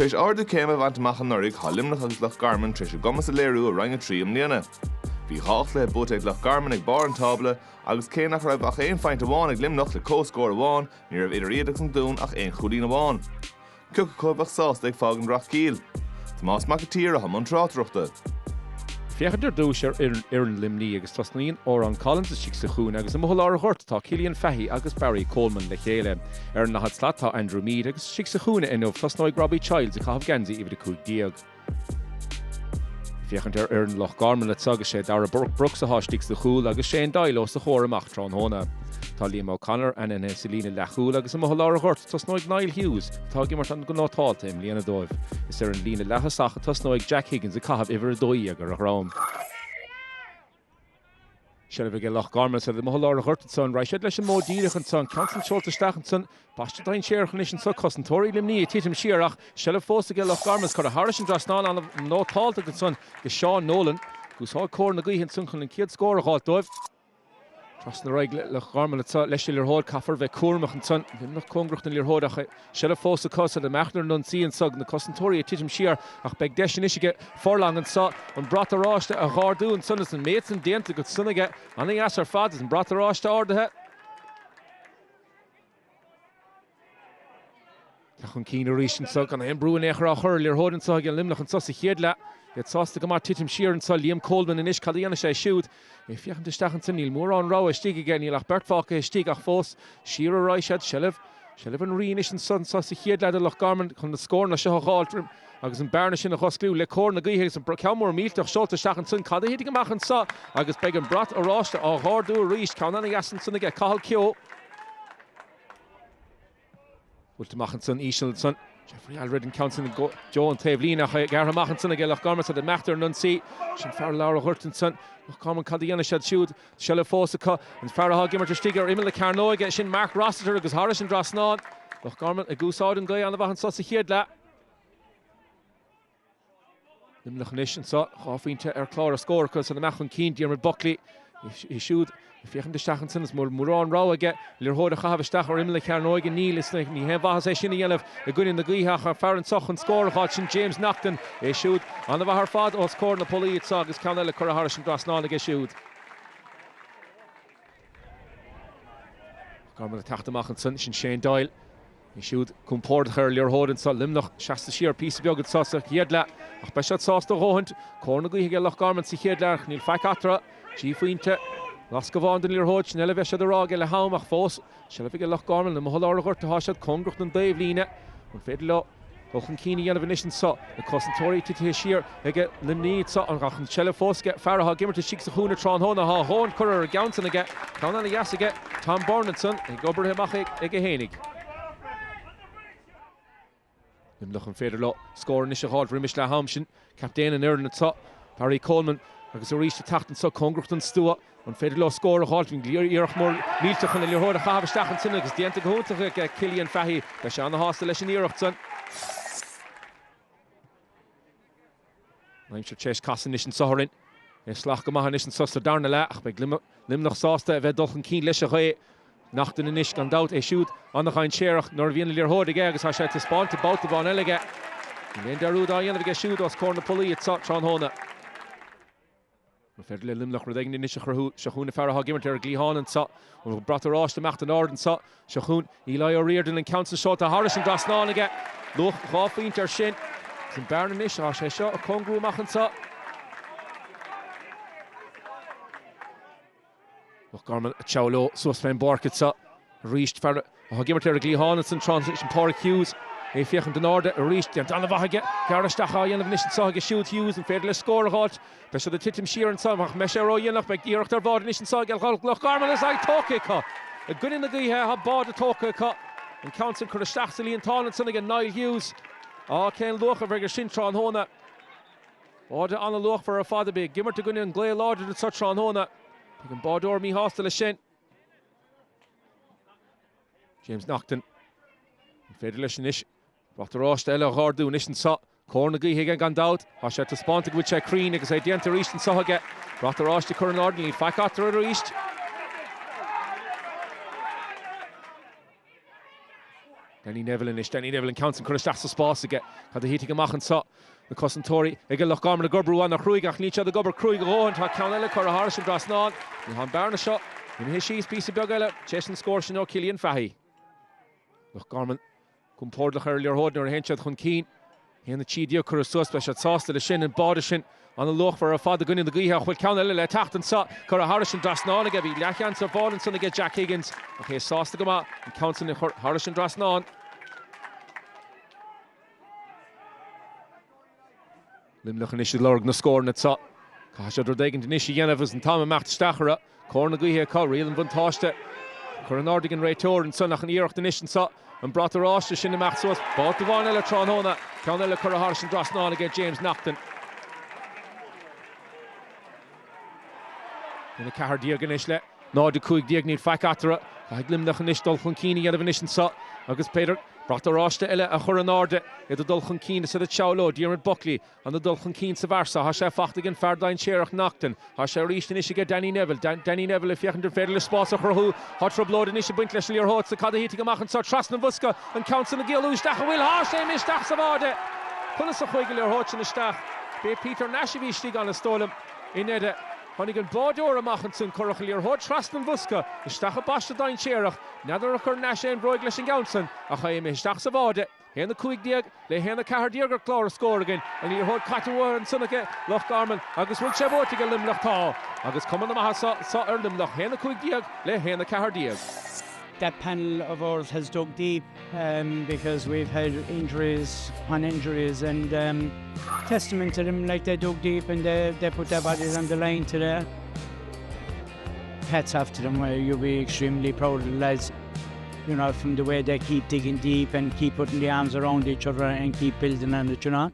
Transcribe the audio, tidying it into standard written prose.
Tréis ardú céime bhaint machchan norig há Limneach agus Loch Garman tréis gomas a léirú a rang a trí mbliana. Bhí hácht le but ag Loch Garman ag bar an tabla agus cé nach raibh ach éon feint amháin ag Limneach le cóscóir amháin ní raibh idir iadach an dún ach éon chudín amháin. Cúca cóibh ach sásta ag fág an Rathcíl. Tomás Macatír a hamon trátruachta. Fiachar dúis ar an Limní agus tasnaíon ó an Collins is sa chuún agus am lá hort tá Cillian Fahey agus Barry Coleman le chéile. Ar na had slátá Andrew Mead agus sa chuúna inmh tasnáid Robbie Childs a chahabh Genzi iad a cúig díag. Fiachar ar an Loch Garman le tuga sé dar a Brooks a háistigh sa chúl agus sé an dailó sa chóir amach trán hóna. Tá Liam O'Connor an in Selina lechúil agus am lá hort tasnáid Niall Hughes tá gimmart an go nátáilta im líana dóibh. Is ar an lína lechasacha tasnáid Jack Higgins a chahabh iver a dóíag ar a rám. Shelf go Loch Garman sa mo lá hort son ra leis an módíach an son Canson Shorter stachan son Basta dain séarchan is an so cosantóí limní titim siarach Shelf fósa go Loch Garman cur a Harris an drasná an nótáilta go son go Sean Nolan gus há cór na gaíhann sun chun an ciad scór a gáil dóibh. Tras na raig Loch Garman leis le hód caffar bheith cuarmach an son nach congrucht na lirhódacha Shelf fósa cosa a mechnar non síon sag na cosantóí titim siar ach beg deis isige forlang an sa an brataráiste a gáardú an son is an méid an déanta go sunige anig as ar fad is an brataráiste ordathe. Chun cín a rísin sag an imbrúin éachar a chur lirhód an sag an Limneach an sa sa chéad le Get sásta go mar titim siar an sa Liam Coleman in is cadíana sé siúd. Fiachan de stachan san níl mór an rá stig again níl ach bertfáca stig ach fós siar a ráisiad Shelf an ríon is an son sa sa chéad le Loch Garman chun na scór na se gáiltrim agus an bearna sin a chosclú le cór na gaithe an ceamór mílteach seolta stachan sun cad héidir amach an sa agus beag an brat a ráiste á ghardú a ríist cána yasan sun ige cahal cio. Ultimach an sun ísil sun Jeffrey Alred and Council and Joe and Tavlina Garha Machanson again Loch Garman said the Machter and Nunsi Shin Farah Laura Hurtinson Loch Garman Cadiana shed shoot Shella Fosaka and Farah Gimmer to Stiger Emil Carnoy get Shin Mark Rossiter because Harris and Drasnan Loch Garman a goose out and guy on the Vahan Sossi Hiedla Limnach Nation saw Hoffinta Clara score because the Machan Keen Diarmid Buckley he shoot If you can stachan is more Muran Raw get Lirhoda have a stach or Emily Carnoy and Neil is like he have a session yellow a good in the Guihach or Farron Soch and score Hodgson James Nocton a shoot on the Bahar Fad or score the Poli it saw is Canella Cora Harris and Grasnan against shoot. Garman attack the Machan Shane Doyle. He shoot comport her Lirhoda and saw Limnoch Shasta sheer piece of yogurt sauce Hiedla ach Beshat sauce the Rohant Corner Guihig Loch Garman si Hiedla Neil Fakatra Chifuinte Las Gavon den Lirhood, Schnelle Wäsche der Rage, Le Haumach Foss, Schnelle Loch Garman, the Mohalar to Hashad, Congrucht and Dave Line, and Fedlo, Lochen Keeney, Yellow saw, the Cosentori to Tishir, they get Limni, saw, and Rachen Shelle Foss, get Farah, Gimmer to Shix, Huna, Tron, Hona, Horn, Currer, Gounson again, Conan the Yas again, Tom Bornenson, and Gober Hemach, Egehenig. Limlochen Federlo, score Nisha Hall, Rimish La Hamshin, Captain and Aaron at top, Barry Coleman, agus a ríist tacht an so congrucht an stua an Federlo score a halting Gliarch more mílteach an Lirhoda a stach an sin agus dianta gohúntaach Cillian Fahey leis an hásta leis an íirecht san. Naim seo Chesh Cassan is an soharin. Slach go maithan is an sosta darna le ach beag Limnach sásta a bheith dulchan cín leis a ré nachtain in ish gan daut é siúd annach ein séireach nor bhíon Lirhoda ige agus há sé te spáinte báta bán eile. Léon darúd á dhéanamh ige siúd os cór na polaí at Trán Hóna. Fedle Limnach Rodegin in Shahuna Farah Gimmer to Glihan and Sa, or Bratarosh to Macht and Ord and Sa, Shahun, Eli O'Riordan and Council shot to Harris and Grasnan again. Loch Hoffinta Shin, some Baron and Ish, Ashesha, a Congru Mach and Sa. Loch Garman, a Chowlo, so Sven Borkit Sa, reached Farah Gimmer to Glihan and some transition Pork Hughes. If you can deny that, reached and down the back again. Garashtacha, Yan of Nation Saga shoot Hughes and Fedle score a hot. Best the Titim Sheer and Samach, Meshero Yanach, like the Erector Vod, Nation Saga, Loch Garman is like Tokeka. A good in the Guy here, have bought the Tokeka. And Council Kurashtachsili and Tonson again, Niall Hughes. Oh, Ken Loch of Regular Shintron Hona. Order on the Loch for a father big. Gimmer to Gunny and Glay Lord at such on Hona. You can Bordor me hostile a Shin. James Nocton. Fedle Shinish. Ross Ella Hardu Nishan saw Corner Guy gone out. Hasha to Spontic with Check Crean because I didn't reach and saw again. Ross to Curran Ordinary. Fact after reached. Danny Neville and Council Curristaff sa spás aige. Cad a híti go machchan sa. Na Cosantóirí ag Loch Garman a gobbrú an nach Cruigach ní the gobber Cruig róhan tá ceann eile chur a Harris an Drasnán. Ní han bearna seo. In his she's piece of bug eile. Chesan scóir sin ó Cillian Fahey. Loch Garman cum pórdlach earlier hód nor a henchad chun cín. Hí na tídio chur a suspect at sásta le sin and báda sin an a loch for a fad a gun in the guithe chuil ceann eile le tachtan sa chur a Harris an Drasnán aige bhí leachan sa bháin san aige Jack Higgins. Okay, sásta go ma an Council na Harris an Drasnán. Limerick is lorg na scór na sa. Caisiad rodégan den isi dhéanamh an táim mecht stachara. Cór na guithe cá rial an bhantáiste. Chur an ordigan réiteór an son nach an íirecht den isin sa. An brat aráiste sin na mecht suas. Bát do bháin eile tránhóna. Ceann eile chur a Harris an Drasnán aige James Naughton. In a cahar diagan is le. Ná de cúig diag níl feic atara. Caig Limerick is dul chun cíine dhéanamh an isin sa. Agus Peter brat aráiste eile a chur an orde. Iad a dul chun cíine sa de Chowlo, Diarmid Buckley. An a dul chun cíine sa Varsa. Ha sé fachtagan Ferdain Shéireach Naughton. Ha sé ríist in isi ge Danny Neville. Danny Neville if fiechan der féidir le spás a churthú. Hat troblód in isi buint leis líor hót sa cad a híti go machchan sa Trasna Vuska. An Council na Gael úisteach a bhfuil há sé misteach sa bháde. Chuna sa chuig líor hót sin isteach. Be Peter Nashivi stig an a stólam in ede. Honnig an bádór a machchan sin churach líor hót Trasna Vuska. Isteach a basta dain Shéireach. Nadar a chur Nashe an broig leis an Gaunson. A chaim isteach sa bháde. Hen the cúig diag, le hen the cahar diag ar clár a scór again. And you're hod catawar and son again. Loch Garman. Agus will chebo to get Limerick tá. Agus come on the maha sa Limerick. Hen the cúig diag, le hen the cahar diag. That panel of ours has dug deep because we've had injuries on injuries and testament to them, like they dug deep and they put their bodies on the line today. Hats off to them, where you'll be extremely proud of the lads. You know, from the way they keep digging deep and keep putting the arms around each other and keep building on it, you know.